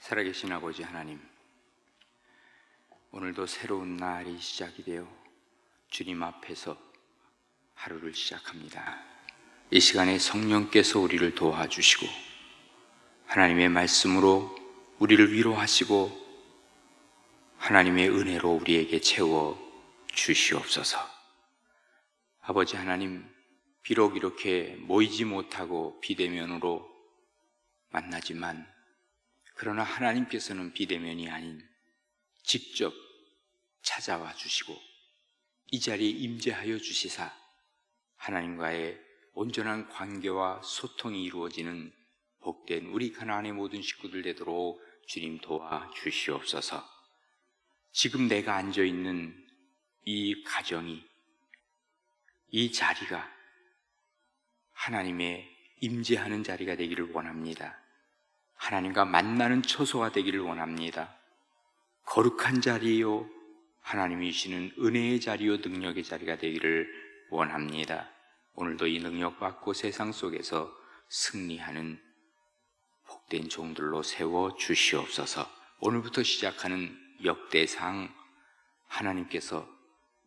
살아계신 아버지 하나님, 오늘도 새로운 날이 시작이 되어 주님 앞에서 하루를 시작합니다. 이 시간에 성령께서 우리를 도와주시고 하나님의 말씀으로 우리를 위로하시고 하나님의 은혜로 우리에게 채워 주시옵소서. 아버지 하나님, 비록 이렇게 모이지 못하고 비대면으로 만나지만 그러나 하나님께서는 비대면이 아닌 직접 찾아와 주시고 이 자리에 임재하여 주시사 하나님과의 온전한 관계와 소통이 이루어지는 복된 우리 가나안의 모든 식구들 되도록 주님 도와 주시옵소서. 지금 내가 앉아있는 이 가정이, 이 자리가 하나님의 임재하는 자리가 되기를 원합니다. 하나님과 만나는 처소가 되기를 원합니다. 거룩한 자리요, 하나님이 주시는 은혜의 자리요, 능력의 자리가 되기를 원합니다. 오늘도 이 능력 받고 세상 속에서 승리하는 복된 종들로 세워 주시옵소서. 오늘부터 시작하는 역대상, 하나님께서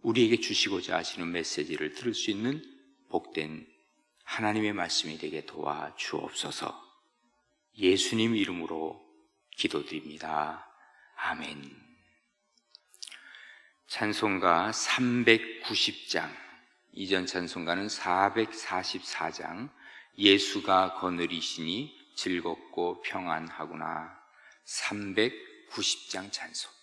우리에게 주시고자 하시는 메시지를 들을 수 있는 복된 하나님의 말씀이 되게 도와 주옵소서. 예수님 이름으로 기도드립니다. 아멘. 찬송가 390장, 이전 찬송가는 444장, 예수가 거느리시니 즐겁고 평안하구나. 390장 찬송.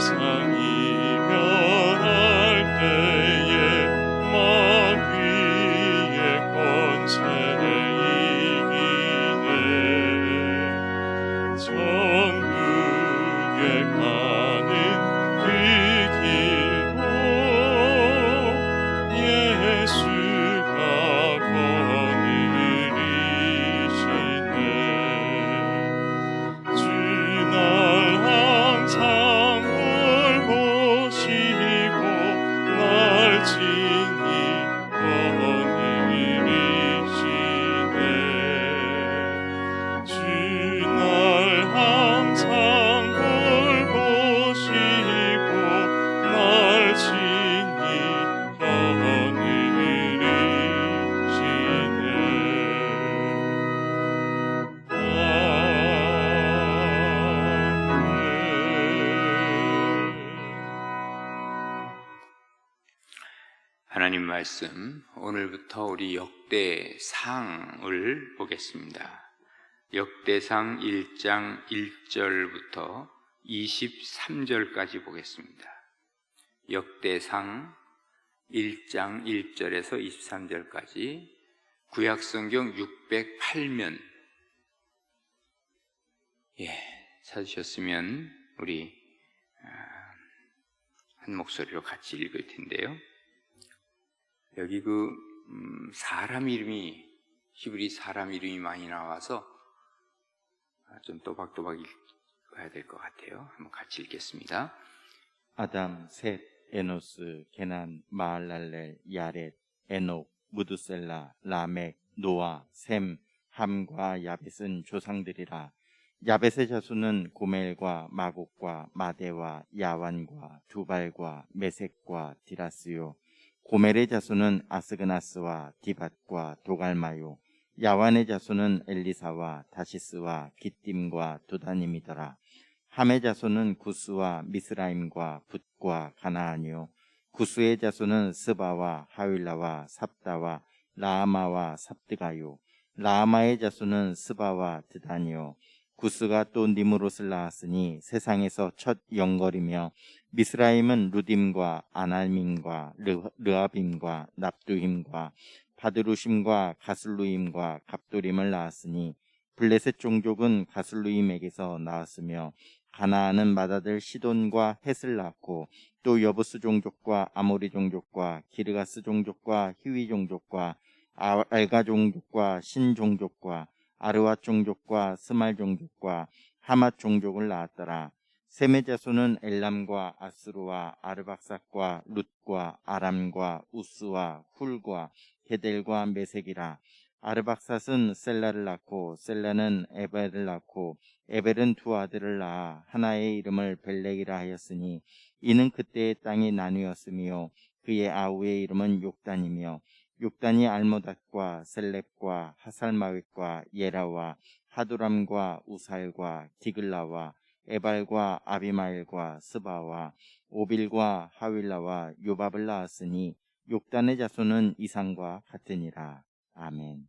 세상이 변할 때에 마귀의 권세에 말씀, 오늘부터 우리 역대상을 보겠습니다. 역대상 1장 1절부터 23절까지 보겠습니다. 역대상 1장 1절에서 23절까지 구약성경 608면 찾으셨으면 우리 한 목소리로 같이 읽을 텐데요. 여기 사람 이름이, 히브리 사람 이름이 많이 나와서 좀 또박또박 읽어야 될 것 같아요. 한번 같이 읽겠습니다. 아담, 셋, 에노스, 게난, 마할랄렐, 야렛, 에녹, 무두셀라, 라멕, 노아, 셈, 함과 야벳은 조상들이라. 야벳의 자손은 고멜과 마곡과 마데와 야완과 두발과 메색과 디라스요. 고멜의 자손은 아스그나스와 디밧과 도갈마요. 야완의 자손은 엘리사와 다시스와 기띔과 도다님이더라. 함의 자손은 구스와 미스라임과 붓과 가나안이요. 구스의 자손은 스바와 하윌라와 삽다와 라아마와 삽드가요. 라아마의 자손은 스바와 드다니요. 구스가 또 니므롯을 낳았으니 세상에서 첫 영걸이며, 미스라임은 루딤과 아날밈과 르아빔과 납두힘과 바드루심과 가슬루임과 갑도림을 낳았으니, 블레셋 종족은 가슬루임에게서 나왔으며, 가나안은 맏아들 시돈과 헷을 낳고, 또 여부스 종족과 아모리 종족과 기르가스 종족과 히위 종족과 알가 종족과 신 종족과 아르왓 종족과 스말 종족과 하맛 종족을 낳았더라. 셈의 자손은 엘람과 아스루와 아르박삭과 룻과 아람과 우스와 훌과 게델과 메색이라. 아르박삭은 셀라를 낳고 셀라는 에벨을 낳고 에벨은 두 아들을 낳아 하나의 이름을 벨렉이라 하였으니, 이는 그때의 땅이 나뉘었으며 그의 아우의 이름은 욕단이며, 욕단이 알모닷과 셀렙과 하살마웻과 예라와 하두람과 우살과 디글라와 에발과 아비마엘과 스바와 오빌과 하윌라와 요밥을 낳았으니, 욕단의 자손은 이상과 같으니라. 아멘.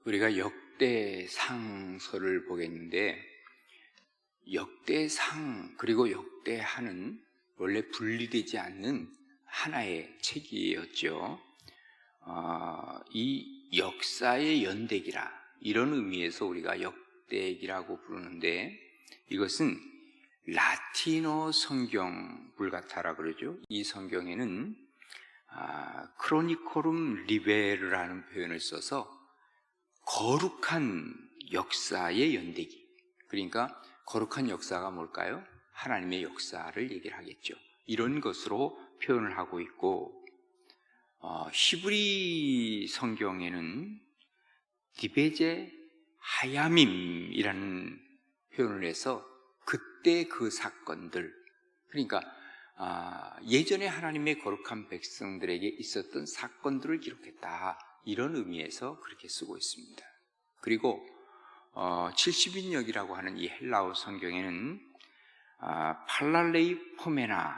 우리가 역대상서를 보겠는데, 역대상 그리고 역대하는 원래 분리되지 않는 하나의 책이었죠. 이 역사의 연대기라, 이런 의미에서 우리가 역대기라고 부르는데, 이것은 라틴어 성경 불가타라 그러죠. 이 성경에는 크로니코룸 리베르라는 표현을 써서 거룩한 역사의 연대기, 그러니까 거룩한 역사가 뭘까요? 하나님의 역사를 얘기를 하겠죠. 이런 것으로 표현을 하고 있고, 히브리 성경에는 디베제 하야밈이라는 표현을 해서 그때 그 사건들, 그러니까 예전에 하나님의 거룩한 백성들에게 있었던 사건들을 기록했다, 이런 의미에서 그렇게 쓰고 있습니다. 그리고 70인역이라고 하는 이 헬라어 성경에는 팔랄레이 포메나,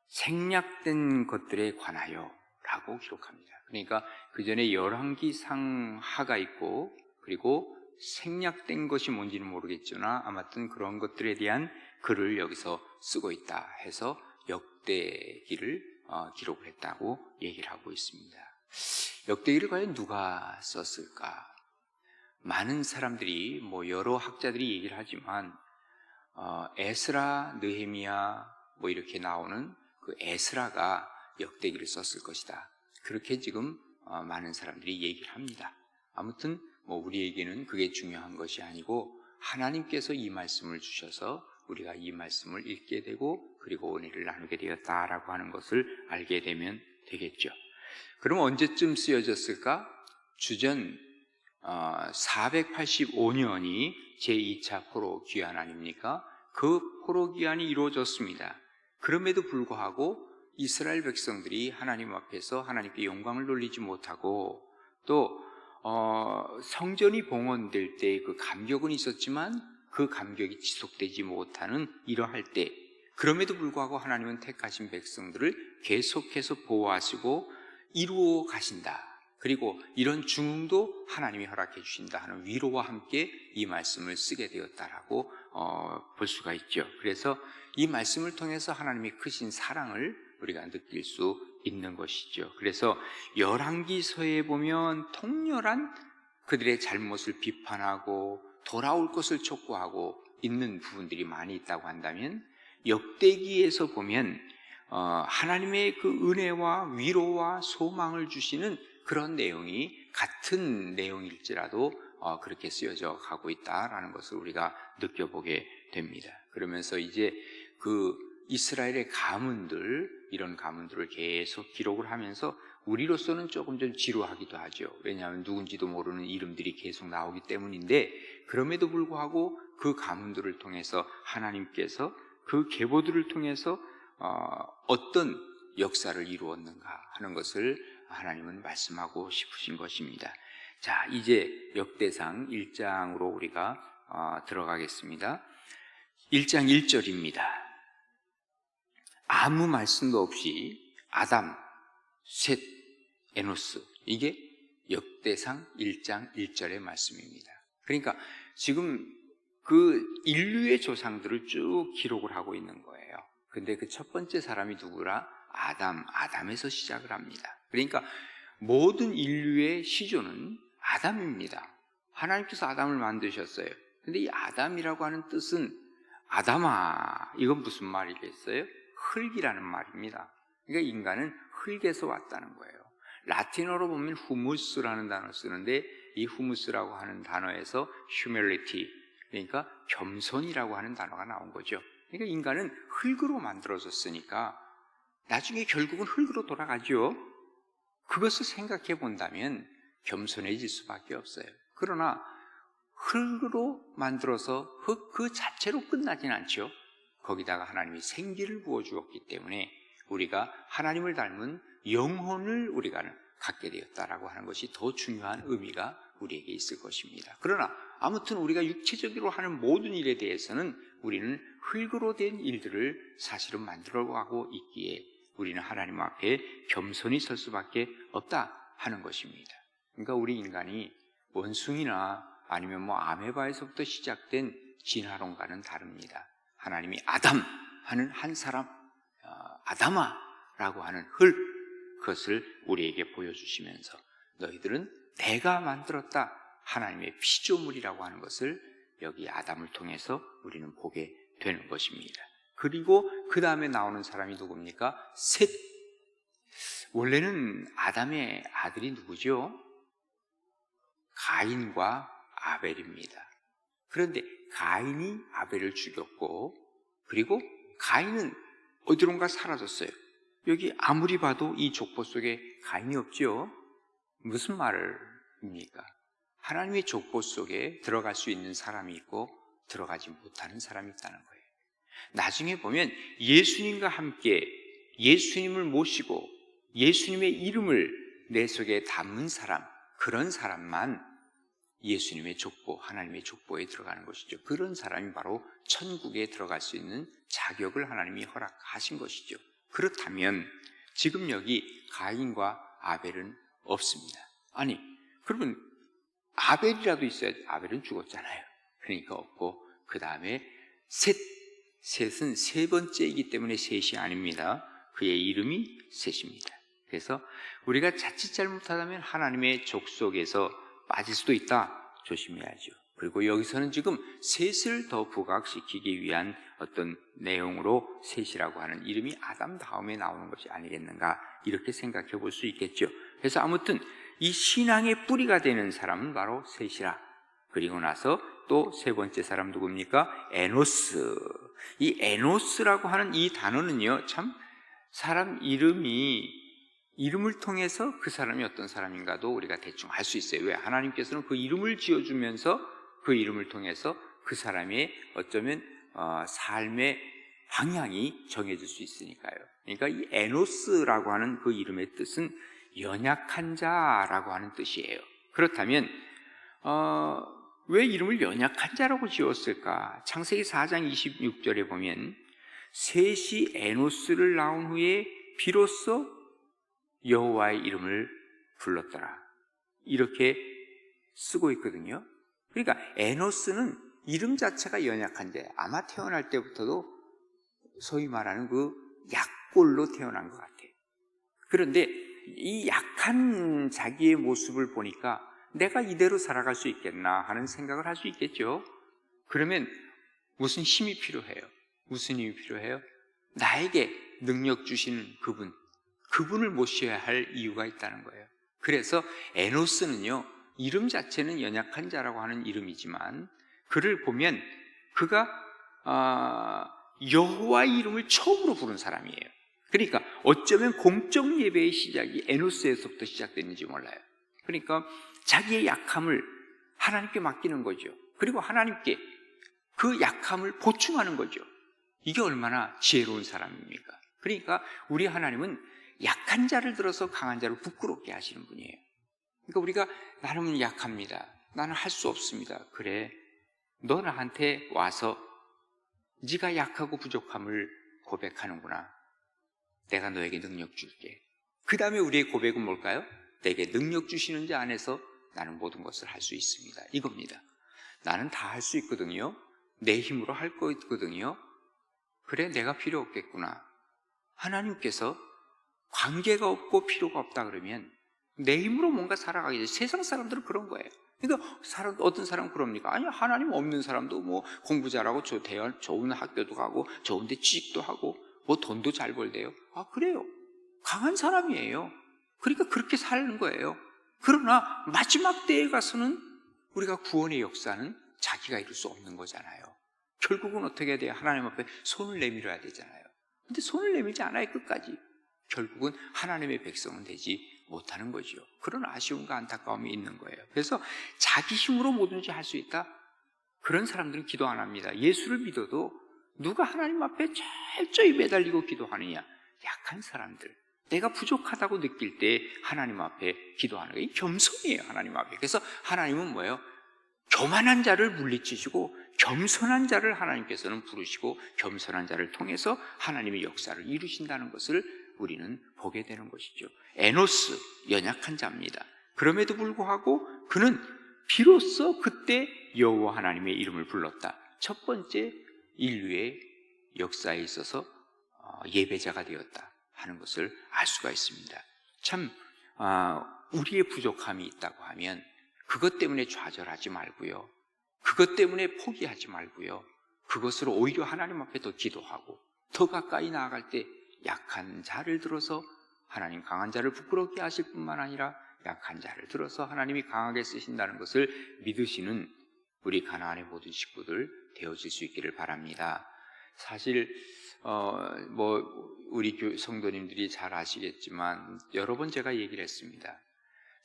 생략된 것들에 관하여 라고 기록합니다. 그러니까 그 전에 열왕기상하가 있고, 그리고 생략된 것이 뭔지는 모르겠지만 아무튼 그런 것들에 대한 글을 여기서 쓰고 있다 해서 역대기를 기록을 했다고 얘기를 하고 있습니다. 역대기를 과연 누가 썼을까? 많은 사람들이, 여러 학자들이 얘기를 하지만 에스라, 느헤미야 이렇게 나오는 그 에스라가 역대기를 썼을 것이다, 그렇게 지금 많은 사람들이 얘기를 합니다. 아무튼 우리에게는 그게 중요한 것이 아니고, 하나님께서 이 말씀을 주셔서 우리가 이 말씀을 읽게 되고, 그리고 은혜를 나누게 되었다라고 하는 것을 알게 되면 되겠죠. 그럼 언제쯤 쓰여졌을까? 주전 485년이 제2차 포로 귀환 아닙니까? 그 포로 귀환이 이루어졌습니다. 그럼에도 불구하고 이스라엘 백성들이 하나님 앞에서 하나님께 영광을 돌리지 못하고, 또 성전이 봉헌될 때 그 감격은 있었지만 그 감격이 지속되지 못하는 이러할 때, 그럼에도 불구하고 하나님은 택하신 백성들을 계속해서 보호하시고 이루어 가신다. 그리고 이런 중흥도 하나님이 허락해 주신다 하는 위로와 함께 이 말씀을 쓰게 되었다라고 볼 수가 있죠. 그래서 이 말씀을 통해서 하나님의 크신 사랑을 우리가 느낄 수 있는 것이죠. 그래서 열왕기서에 보면 통렬한 그들의 잘못을 비판하고 돌아올 것을 촉구하고 있는 부분들이 많이 있다고 한다면, 역대기에서 보면 하나님의 그 은혜와 위로와 소망을 주시는 그런 내용이 같은 내용일지라도 그렇게 쓰여져 가고 있다라는 것을 우리가 느껴보게 됩니다. 그러면서 이제 그 이스라엘의 가문들, 이런 가문들을 계속 기록을 하면서 우리로서는 조금 좀 지루하기도 하죠. 왜냐하면 누군지도 모르는 이름들이 계속 나오기 때문인데, 그럼에도 불구하고 그 가문들을 통해서 하나님께서 그 계보들을 통해서 어떤 역사를 이루었는가 하는 것을 하나님은 말씀하고 싶으신 것입니다. 자, 이제 역대상 1장으로 우리가 들어가겠습니다. 1장 1절입니다. 아무 말씀도 없이 아담, 셋, 에노스, 이게 역대상 1장 1절의 말씀입니다. 그러니까 지금 그 인류의 조상들을 쭉 기록을 하고 있는 거예요. 근데 그 첫 번째 사람이 누구라? 아담에서 시작을 합니다. 그러니까 모든 인류의 시조는 아담입니다. 하나님께서 아담을 만드셨어요. 근데 이 아담이라고 하는 뜻은, 아담아, 이건 무슨 말이겠어요? 흙이라는 말입니다. 그러니까 인간은 흙에서 왔다는 거예요. 라틴어로 보면 후무스라는 단어를 쓰는데, 이 후무스라고 하는 단어에서 humility, 그러니까 겸손이라고 하는 단어가 나온 거죠. 그러니까 인간은 흙으로 만들어졌으니까 나중에 결국은 흙으로 돌아가죠. 그것을 생각해 본다면 겸손해질 수밖에 없어요. 그러나 흙으로 만들어서 흙 그 자체로 끝나진 않죠. 거기다가 하나님이 생기를 부어주었기 때문에 우리가 하나님을 닮은 영혼을 우리가 갖게 되었다라고 하는 것이 더 중요한 의미가 우리에게 있을 것입니다. 그러나 아무튼 우리가 육체적으로 하는 모든 일에 대해서는 우리는 흙으로 된 일들을 사실은 만들어가고 있기에 우리는 하나님 앞에 겸손히 설 수밖에 없다 하는 것입니다. 그러니까 우리 인간이 원숭이나 아니면 뭐 아메바에서부터 시작된 진화론과는 다릅니다. 하나님이 아담 하는 한 사람, 아담아라고 하는 그것을 우리에게 보여주시면서 너희들은 내가 만들었다, 하나님의 피조물이라고 하는 것을 여기 아담을 통해서 우리는 보게 되는 것입니다. 그리고 그 다음에 나오는 사람이 누굽니까? 셋. 원래는 아담의 아들이 누구죠? 가인과 아벨입니다. 그런데 가인이 아벨을 죽였고, 그리고 가인은 어디론가 사라졌어요. 여기 아무리 봐도 이 족보 속에 가인이 없죠. 무슨 말입니까? 하나님의 족보 속에 들어갈 수 있는 사람이 있고 들어가지 못하는 사람이 있다는 거예요. 나중에 보면 예수님과 함께 예수님을 모시고 예수님의 이름을 내 속에 담은 사람, 그런 사람만 예수님의 족보, 하나님의 족보에 들어가는 것이죠. 그런 사람이 바로 천국에 들어갈 수 있는 자격을 하나님이 허락하신 것이죠. 그렇다면 지금 여기 가인과 아벨은 없습니다. 아니, 그러면 아벨이라도 있어야지. 아벨은 죽었잖아요. 그러니까 없고, 그 다음에 셋은 세 번째이기 때문에 셋이 아닙니다. 그의 이름이 셋입니다. 그래서 우리가 자칫 잘못하다면 하나님의 족속에서 빠질 수도 있다. 조심해야죠. 그리고 여기서는 지금 셋을 더 부각시키기 위한 어떤 내용으로 셋이라고 하는 이름이 아담 다음에 나오는 것이 아니겠는가, 이렇게 생각해 볼 수 있겠죠. 그래서 아무튼 이 신앙의 뿌리가 되는 사람은 바로 셋이라. 그리고 나서 또 세 번째 사람 누굽니까? 에노스. 이 에노스라고 하는 이 단어는요, 참 사람 이름을 통해서 그 사람이 어떤 사람인가도 우리가 대충 알 수 있어요. 왜? 하나님께서는 그 이름을 지어주면서 그 이름을 통해서 그 사람의 어쩌면 삶의 방향이 정해질 수 있으니까요. 그러니까 이 에노스라고 하는 그 이름의 뜻은 연약한 자라고 하는 뜻이에요. 그렇다면 왜 이름을 연약한 자라고 지었을까? 창세기 4장 26절에 보면 셋이 에노스를 낳은 후에 비로소 여호와의 이름을 불렀더라. 이렇게 쓰고 있거든요. 그러니까 에노스는 이름 자체가 연약한데 아마 태어날 때부터도 소위 말하는 그 약골로 태어난 것 같아요. 그런데 이 약한 자기의 모습을 보니까 내가 이대로 살아갈 수 있겠나 하는 생각을 할 수 있겠죠. 그러면 무슨 힘이 필요해요? 무슨 힘이 필요해요? 나에게 능력 주시는 그분을 모셔야 할 이유가 있다는 거예요. 그래서 에노스는요, 이름 자체는 연약한 자라고 하는 이름이지만 그를 보면 그가 여호와의 이름을 처음으로 부른 사람이에요. 그러니까 어쩌면 공적 예배의 시작이 에노스에서부터 시작됐는지 몰라요. 그러니까 자기의 약함을 하나님께 맡기는 거죠. 그리고 하나님께 그 약함을 보충하는 거죠. 이게 얼마나 지혜로운 사람입니까? 그러니까 우리 하나님은 약한 자를 들어서 강한 자를 부끄럽게 하시는 분이에요. 그러니까 우리가 나는 약합니다. 나는 할 수 없습니다. 그래, 너 나한테 와서 네가 약하고 부족함을 고백하는구나. 내가 너에게 능력 줄게. 그 다음에 우리의 고백은 뭘까요? 내게 능력 주시는 자 안에서 나는 모든 것을 할 수 있습니다. 이겁니다. 나는 다 할 수 있거든요. 내 힘으로 할 거 있거든요. 그래, 내가 필요 없겠구나. 하나님께서 관계가 없고 필요가 없다 그러면 내 힘으로 뭔가 살아가겠지. 세상 사람들은 그런 거예요. 그러니까 어떤 사람은 그럽니까? 아니, 하나님 없는 사람도 뭐 공부 잘하고 좋은 학교도 가고 좋은 데 취직도 하고 뭐 돈도 잘 벌대요. 아, 그래요. 강한 사람이에요. 그러니까 그렇게 사는 거예요. 그러나 마지막 때에 가서는 우리가 구원의 역사는 자기가 이룰 수 없는 거잖아요. 결국은 어떻게 해야 돼요? 하나님 앞에 손을 내밀어야 되잖아요. 근데 손을 내밀지 않아요, 끝까지. 결국은 하나님의 백성은 되지 못하는 거죠. 그런 아쉬움과 안타까움이 있는 거예요. 그래서 자기 힘으로 뭐든지 할 수 있다? 그런 사람들은 기도 안 합니다. 예수를 믿어도 누가 하나님 앞에 철저히 매달리고 기도하느냐? 약한 사람들. 내가 부족하다고 느낄 때 하나님 앞에 기도하는 거예요. 이 겸손이에요, 하나님 앞에. 그래서 하나님은 뭐예요? 교만한 자를 물리치시고 겸손한 자를 하나님께서는 부르시고 겸손한 자를 통해서 하나님의 역사를 이루신다는 것을 우리는 보게 되는 것이죠. 에노스, 연약한 자입니다. 그럼에도 불구하고 그는 비로소 그때 여호와 하나님의 이름을 불렀다. 첫 번째 인류의 역사에 있어서 예배자가 되었다 하는 것을 알 수가 있습니다. 참 우리의 부족함이 있다고 하면 그것 때문에 좌절하지 말고요, 그것 때문에 포기하지 말고요, 그것으로 오히려 하나님 앞에 더 기도하고 더 가까이 나아갈 때 약한 자를 들어서 하나님 강한 자를 부끄럽게 하실 뿐만 아니라 약한 자를 들어서 하나님이 강하게 쓰신다는 것을 믿으시는 우리 가나안의 모든 식구들 되어질 수 있기를 바랍니다. 사실 우리 성도님들이 잘 아시겠지만 여러 번 제가 얘기를 했습니다.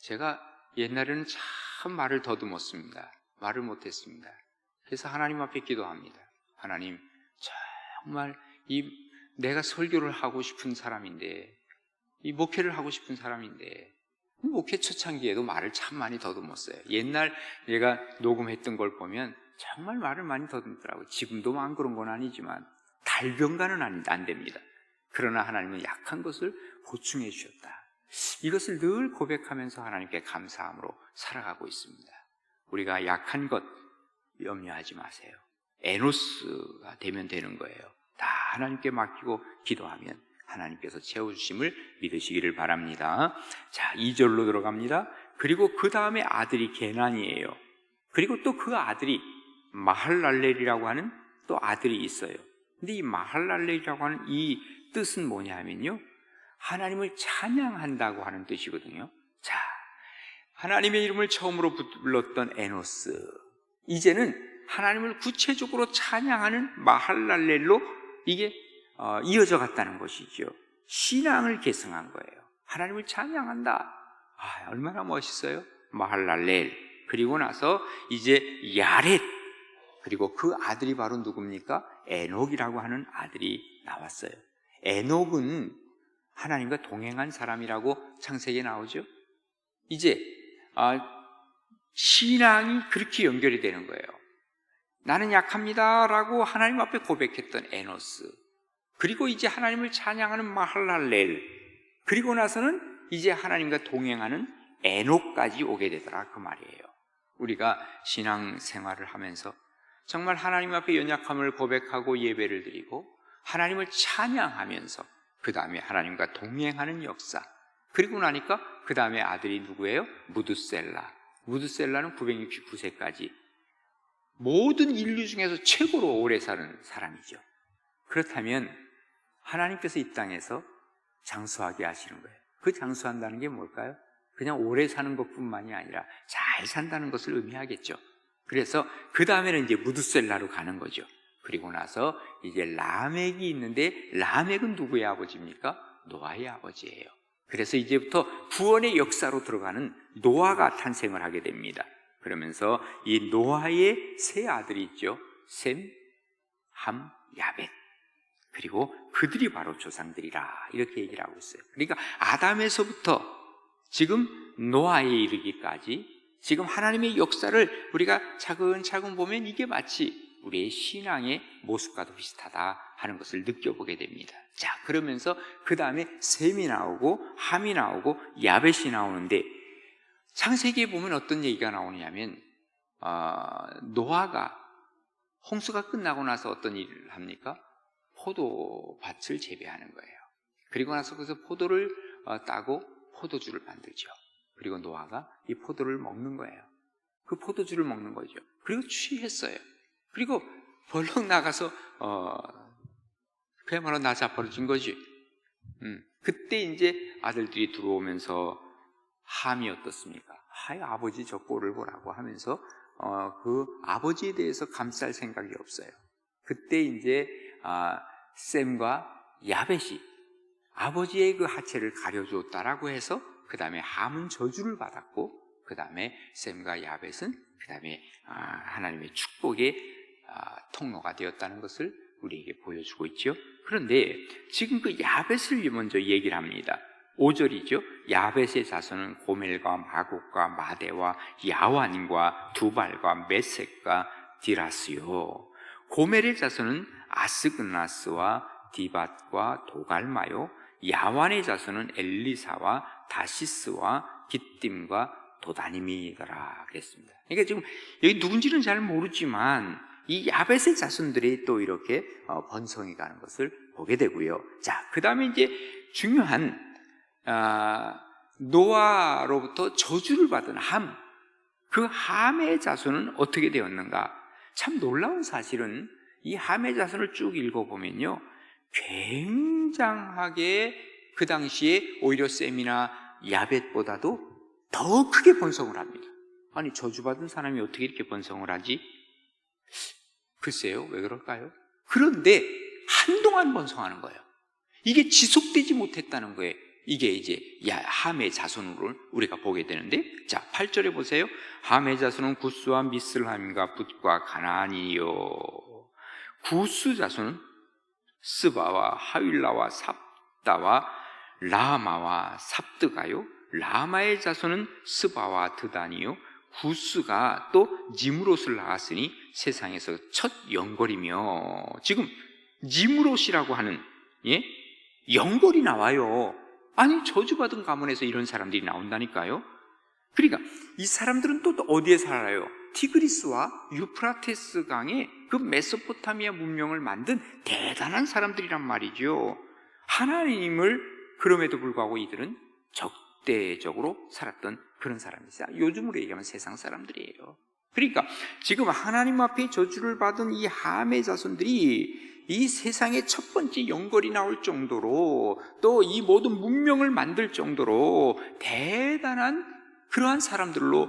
제가 옛날에는 참 말을 더듬었습니다. 말을 못했습니다. 그래서 하나님 앞에 기도합니다. 하나님, 정말 내가 설교를 하고 싶은 사람인데, 이 목회를 하고 싶은 사람인데, 목회 초창기에도 말을 참 많이 더듬었어요. 옛날 내가 녹음했던 걸 보면 정말 말을 많이 더듬더라고요. 지금도 안 그런 건 아니지만 달변가는 안 됩니다. 그러나 하나님은 약한 것을 보충해 주셨다. 이것을 늘 고백하면서 하나님께 감사함으로 살아가고 있습니다. 우리가 약한 것 염려하지 마세요. 에노스가 되면 되는 거예요. 다 하나님께 맡기고 기도하면 하나님께서 채워주심을 믿으시기를 바랍니다. 자, 2절로 들어갑니다. 그리고 그 다음에 아들이 게난이에요. 그리고 또 그 아들이 마할랄렐이라고 하는 또 아들이 있어요. 근데 이 마할랄렐이라고 하는 이 뜻은 뭐냐면요, 하나님을 찬양한다고 하는 뜻이거든요. 자, 하나님의 이름을 처음으로 불렀던 에노스, 이제는 하나님을 구체적으로 찬양하는 마할랄렐로 이게 이어져 갔다는 것이죠. 신앙을 계승한 거예요. 하나님을 찬양한다. 얼마나 멋있어요. 마할랄렐. 그리고 나서 이제 야렛, 그리고 그 아들이 바로 누굽니까? 에녹이라고 하는 아들이 나왔어요. 에녹은 하나님과 동행한 사람이라고 창세기에 나오죠. 이제 신앙이 그렇게 연결이 되는 거예요. 나는 약합니다라고 하나님 앞에 고백했던 에노스, 그리고 이제 하나님을 찬양하는 마할랄렐, 그리고 나서는 이제 하나님과 동행하는 에녹까지 오게 되더라, 그 말이에요. 우리가 신앙생활을 하면서 정말 하나님 앞에 연약함을 고백하고 예배를 드리고 하나님을 찬양하면서 그 다음에 하나님과 동행하는 역사, 그리고 나니까 그 다음에 아들이 누구예요? 무드셀라. 무드셀라는 969세까지 모든 인류 중에서 최고로 오래 사는 사람이죠. 그렇다면 하나님께서 이 땅에서 장수하게 하시는 거예요. 그 장수한다는 게 뭘까요? 그냥 오래 사는 것뿐만이 아니라 잘 산다는 것을 의미하겠죠. 그래서 그 다음에는 이제 무드셀라로 가는 거죠. 그리고 나서 이제 라멕이 있는데, 라멕은 누구의 아버지입니까? 노아의 아버지예요. 그래서 이제부터 구원의 역사로 들어가는 노아가 탄생을 하게 됩니다. 그러면서 이 노아의 세 아들이 있죠. 셈, 함, 야벳. 그리고 그들이 바로 조상들이라, 이렇게 얘기를 하고 있어요. 그러니까 아담에서부터 지금 노아에 이르기까지 지금 하나님의 역사를 우리가 차근차근 보면 이게 마치 우리의 신앙의 모습과도 비슷하다 하는 것을 느껴보게 됩니다. 자, 그러면서 그 다음에 셈이 나오고 함이 나오고 야벳이 나오는데, 창세기에 보면 어떤 얘기가 나오냐면 노아가 홍수가 끝나고 나서 어떤 일을 합니까? 포도밭을 재배하는 거예요. 그리고 나서 거기서 포도를 따고 포도주를 만들죠. 그리고 노아가 이 포도를 먹는 거예요. 그 포도주를 먹는 거죠. 그리고 취했어요. 그리고 벌렁 나가서 그야말로 나자버려진 거지. 그때 이제 아들들이 들어오면서 함이 어떻습니까? 하여 아버지 저 꼴을 보라고 하면서 그 아버지에 대해서 감쌀 생각이 없어요. 그때 이제 셈과 야벳이 아버지의 그 하체를 가려주었다라고 해서 그 다음에 함은 저주를 받았고, 그 다음에 셈과 야벳은 그 다음에 하나님의 축복의 통로가 되었다는 것을 우리에게 보여주고 있죠. 그런데 지금 그 야벳을 먼저 얘기를 합니다. 5절이죠. 야벳의 자손은 고멜과 마곡과 마대와 야완과 두발과 메섹과 디라스요. 고멜의 자손은 아스그나스와 디밧과 도갈마요. 야완의 자손은 엘리사와 다시스와 깃딤과 도다님이더라 그랬습니다. 그러니까 지금 여기 누군지는 잘 모르지만 이 야벳의 자손들이 또 이렇게 번성해 가는 것을 보게 되고요. 자, 그 다음에 이제 중요한 노아로부터 저주를 받은 함, 그 함의 자손은 어떻게 되었는가? 참 놀라운 사실은 이 함의 자손을 쭉 읽어보면요, 굉장하게 그 당시에 오히려 셈이나 야벳보다도 더 크게 번성을 합니다. 아니, 저주받은 사람이 어떻게 이렇게 번성을 하지? 글쎄요, 왜 그럴까요? 그런데 한동안 번성하는 거예요. 이게 지속되지 못했다는 거예요. 이게 이제 함의 자손을 우리가 보게 되는데, 자, 8절에 보세요. 함의 자손은 구스와 미슬함과 붓과 가나안이요. 구스 자손은 스바와 하윌라와 삽다와 라마와 삽드가요. 라마의 자손은 스바와 드단이요. 구스가 또 니므롯을 낳았으니 세상에서 첫 영걸이며, 지금 니므롯이라고 하는 영걸이 나와요. 아니, 저주받은 가문에서 이런 사람들이 나온다니까요. 그러니까 이 사람들은 또 어디에 살아요? 티그리스와 유프라테스 강의 그 메소포타미아 문명을 만든 대단한 사람들이란 말이죠. 하나님을 그럼에도 불구하고 이들은 적대적으로 살았던 그런 사람이죠. 요즘으로 얘기하면 세상 사람들이에요. 그러니까 지금 하나님 앞에 저주를 받은 이 함의 자손들이 이 세상에 첫 번째 영걸이 나올 정도로, 또 이 모든 문명을 만들 정도로 대단한 그러한 사람들로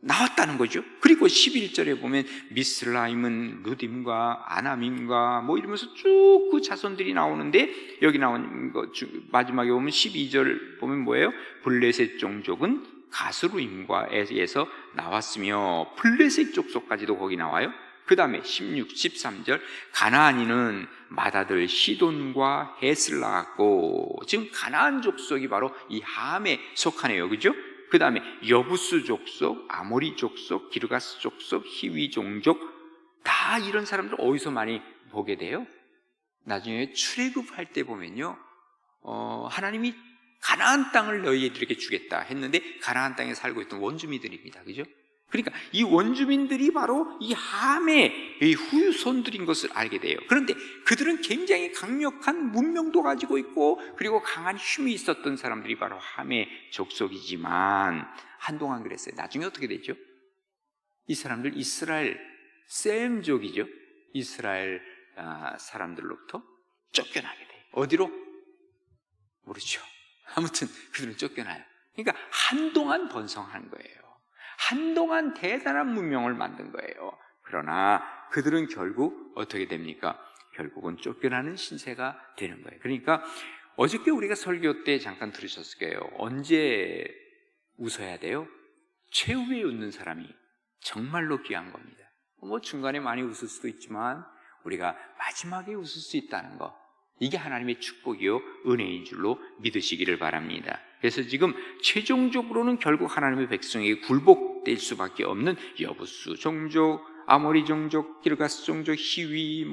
나왔다는 거죠. 그리고 11절에 보면 미스라임은 루딤과 아남임과 뭐 이러면서 쭉 그 자손들이 나오는데, 여기 나온 거 마지막에 보면 12절 보면 뭐예요? 블레셋 종족은 가스루임과 에서 나왔으며, 블레셋 족속까지도 거기 나와요. 그 다음에 16, 13절 가나안인은 맏아들 시돈과 헷을 낳았고, 지금 가나안 족속이 바로 이 함에 속하네요. 그죠? 그 다음에 여부스 족속, 아모리 족속, 기르가스 족속, 히위 종족, 다 이런 사람들 어디서 많이 보게 돼요? 나중에 출애굽할 때 보면요, 하나님이 가나안 땅을 너희들에게 주겠다 했는데 가나안 땅에 살고 있던 원주민들입니다. 그죠? 그러니까 이 원주민들이 바로 이 함의 이 후손들인 것을 알게 돼요. 그런데 그들은 굉장히 강력한 문명도 가지고 있고 그리고 강한 힘이 있었던 사람들이 바로 함의 족속이지만 한동안 그랬어요. 나중에 어떻게 됐죠? 이 사람들 이스라엘 셈족이죠. 이스라엘 사람들로부터 쫓겨나게 돼요. 어디로? 모르죠. 아무튼 그들은 쫓겨나요. 그러니까 한동안 번성한 거예요. 한동안 대단한 문명을 만든 거예요. 그러나 그들은 결국 어떻게 됩니까? 결국은 쫓겨나는 신세가 되는 거예요. 그러니까 어저께 우리가 설교 때 잠깐 들으셨을 거예요. 언제 웃어야 돼요? 최후에 웃는 사람이 정말로 귀한 겁니다. 뭐 중간에 많이 웃을 수도 있지만 우리가 마지막에 웃을 수 있다는 거, 이게 하나님의 축복이요 은혜인 줄로 믿으시기를 바랍니다. 그래서 지금 최종적으로는 결국 하나님의 백성에게 굴복될 수밖에 없는 여부수 종족, 아모리 종족, 기르가스 종족, 히위,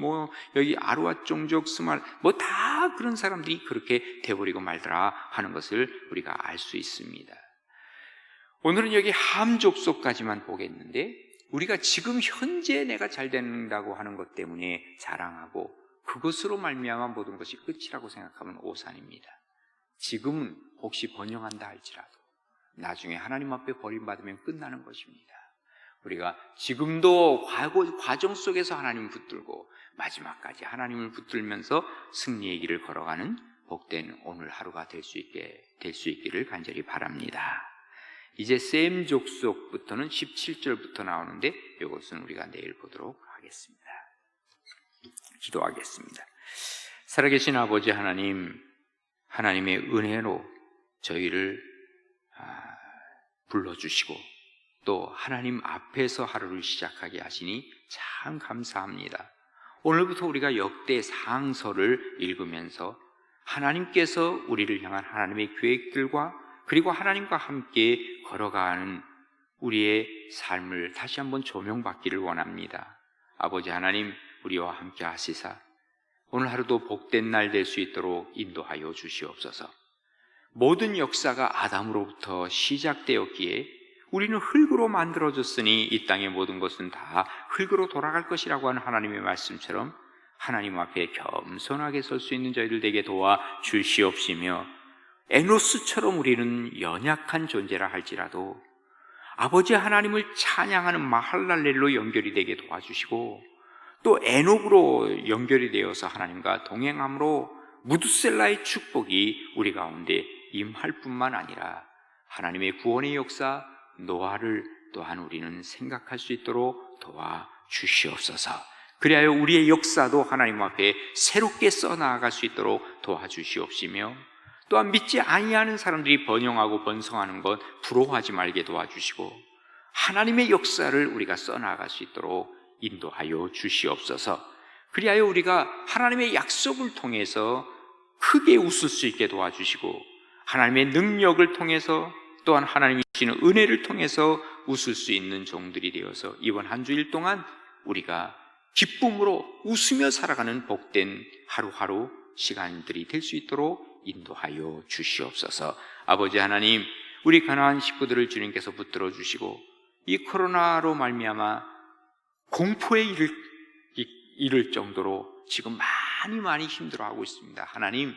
여기 아루아 종족, 스말, 다 그런 사람들이 그렇게 돼버리고 말더라 하는 것을 우리가 알 수 있습니다. 오늘은 여기 함 족속까지만 보겠는데, 우리가 지금 현재 내가 잘 된다고 하는 것 때문에 자랑하고 그것으로 말미암아 모든 것이 끝이라고 생각하면 오산입니다. 지금은 혹시 번영한다 할지라도 나중에 하나님 앞에 버림받으면 끝나는 것입니다. 우리가 지금도 과정 속에서 하나님을 붙들고 마지막까지 하나님을 붙들면서 승리의 길을 걸어가는 복된 오늘 하루가 될 수 있기를 간절히 바랍니다. 이제 셈 족속부터는 17절부터 나오는데 이것은 우리가 내일 보도록 하겠습니다. 기도하겠습니다. 살아계신 아버지 하나님, 하나님의 은혜로 저희를 불러주시고 또 하나님 앞에서 하루를 시작하게 하시니 참 감사합니다. 오늘부터 우리가 역대 상서를 읽으면서 하나님께서 우리를 향한 하나님의 계획들과 그리고 하나님과 함께 걸어가는 우리의 삶을 다시 한번 조명받기를 원합니다. 아버지 하나님, 우리와 함께 하시사 오늘 하루도 복된 날 될 수 있도록 인도하여 주시옵소서. 모든 역사가 아담으로부터 시작되었기에 우리는 흙으로 만들어졌으니 이 땅의 모든 것은 다 흙으로 돌아갈 것이라고 하는 하나님의 말씀처럼 하나님 앞에 겸손하게 설 수 있는 저희들 되게 도와 주시옵시며, 에노스처럼 우리는 연약한 존재라 할지라도 아버지 하나님을 찬양하는 마할랄렐로 연결이 되게 도와주시고, 또 에녹으로 연결이 되어서 하나님과 동행함으로 무두셀라의 축복이 우리 가운데 임할 뿐만 아니라 하나님의 구원의 역사 노아를 또한 우리는 생각할 수 있도록 도와주시옵소서. 그리하여 우리의 역사도 하나님 앞에 새롭게 써나갈 수 있도록 도와주시옵시며, 또한 믿지 아니하는 사람들이 번영하고 번성하는 것 부러워하지 말게 도와주시고 하나님의 역사를 우리가 써나갈 수 있도록 인도하여 주시옵소서. 그리하여 우리가 하나님의 약속을 통해서 크게 웃을 수 있게 도와주시고 하나님의 능력을 통해서 또한 하나님이 주시는 은혜를 통해서 웃을 수 있는 종들이 되어서 이번 한 주일 동안 우리가 기쁨으로 웃으며 살아가는 복된 하루하루 시간들이 될 수 있도록 인도하여 주시옵소서. 아버지 하나님, 우리 가난한 식구들을 주님께서 붙들어 주시고 이 코로나로 말미암아 공포에 이를 정도로 지금 많이 힘들어하고 있습니다. 하나님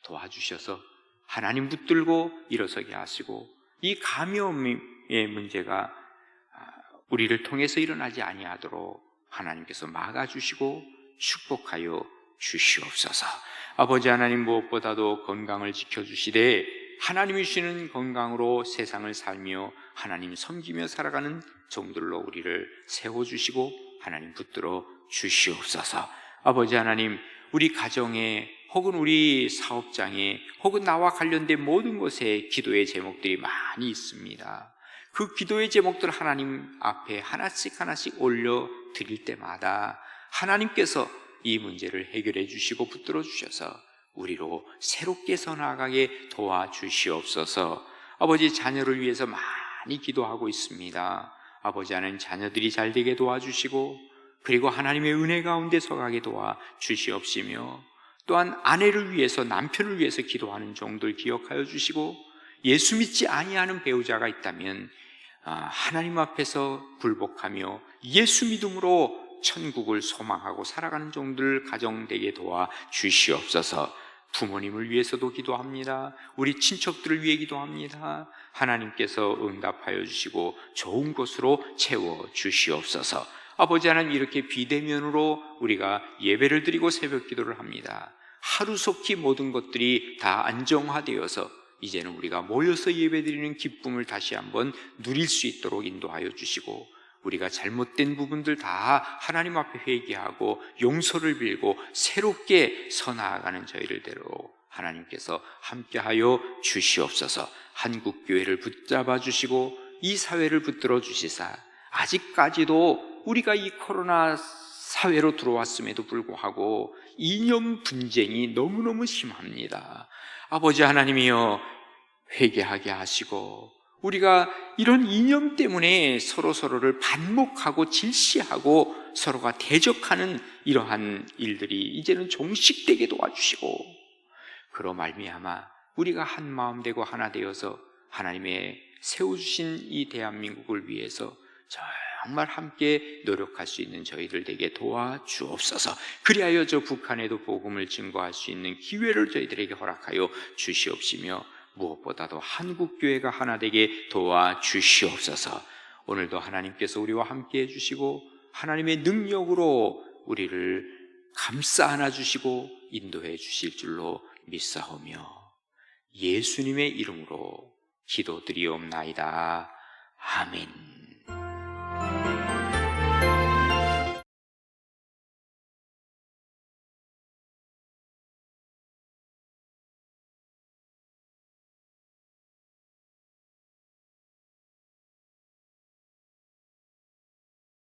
도와주셔서 하나님 붙들고 일어서게 하시고 이 감염의 문제가 우리를 통해서 일어나지 아니하도록 하나님께서 막아주시고 축복하여 주시옵소서. 아버지 하나님, 무엇보다도 건강을 지켜주시되 하나님이 주시는 건강으로 세상을 살며 하나님 섬기며 살아가는 종들로 우리를 세워주시고 하나님 붙들어 주시옵소서. 아버지 하나님, 우리 가정에 혹은 우리 사업장에 혹은 나와 관련된 모든 곳에 기도의 제목들이 많이 있습니다. 그 기도의 제목들 하나님 앞에 하나씩 올려 드릴 때마다 하나님께서 이 문제를 해결해 주시고 붙들어 주셔서 우리로 새롭게 서나가게 도와주시옵소서. 아버지, 자녀를 위해서 많이 기도하고 있습니다. 아버지 하나님, 자녀들이 잘 되게 도와주시고 그리고 하나님의 은혜 가운데 서가게 도와주시옵시며 또한 아내를 위해서, 남편을 위해서 기도하는 종들 기억하여 주시고, 예수 믿지 아니하는 배우자가 있다면 하나님 앞에서 굴복하며 예수 믿음으로 천국을 소망하고 살아가는 종들 가정되게 도와 주시옵소서. 부모님을 위해서도 기도합니다. 우리 친척들을 위해 기도합니다. 하나님께서 응답하여 주시고 좋은 것으로 채워 주시옵소서. 아버지 하나님, 이렇게 비대면으로 우리가 예배를 드리고 새벽 기도를 합니다. 하루속히 모든 것들이 다 안정화되어서 이제는 우리가 모여서 예배드리는 기쁨을 다시 한번 누릴 수 있도록 인도하여 주시고, 우리가 잘못된 부분들 다 하나님 앞에 회개하고 용서를 빌고 새롭게 서나아가는 저희를 대로 하나님께서 함께하여 주시옵소서. 한국교회를 붙잡아 주시고 이 사회를 붙들어 주시사, 아직까지도 우리가 이 코로나 사회로 들어왔음에도 불구하고 이념 분쟁이 너무너무 심합니다. 아버지 하나님이여, 회개하게 하시고 우리가 이런 이념 때문에 서로를 반목하고 질시하고 서로가 대적하는 이러한 일들이 이제는 종식되게 도와주시고, 그로 말미암아 우리가 한 마음 되고 하나 되어서 하나님의 세워주신 이 대한민국을 위해서 정말 함께 노력할 수 있는 저희들 되게 도와주옵소서. 그리하여 저 북한에도 복음을 증거할 수 있는 기회를 저희들에게 허락하여 주시옵시며, 무엇보다도 한국교회가 하나 되게 도와주시옵소서. 오늘도 하나님께서 우리와 함께 해주시고 하나님의 능력으로 우리를 감싸 안아주시고 인도해 주실 줄로 믿사오며 예수님의 이름으로 기도드리옵나이다. 아멘.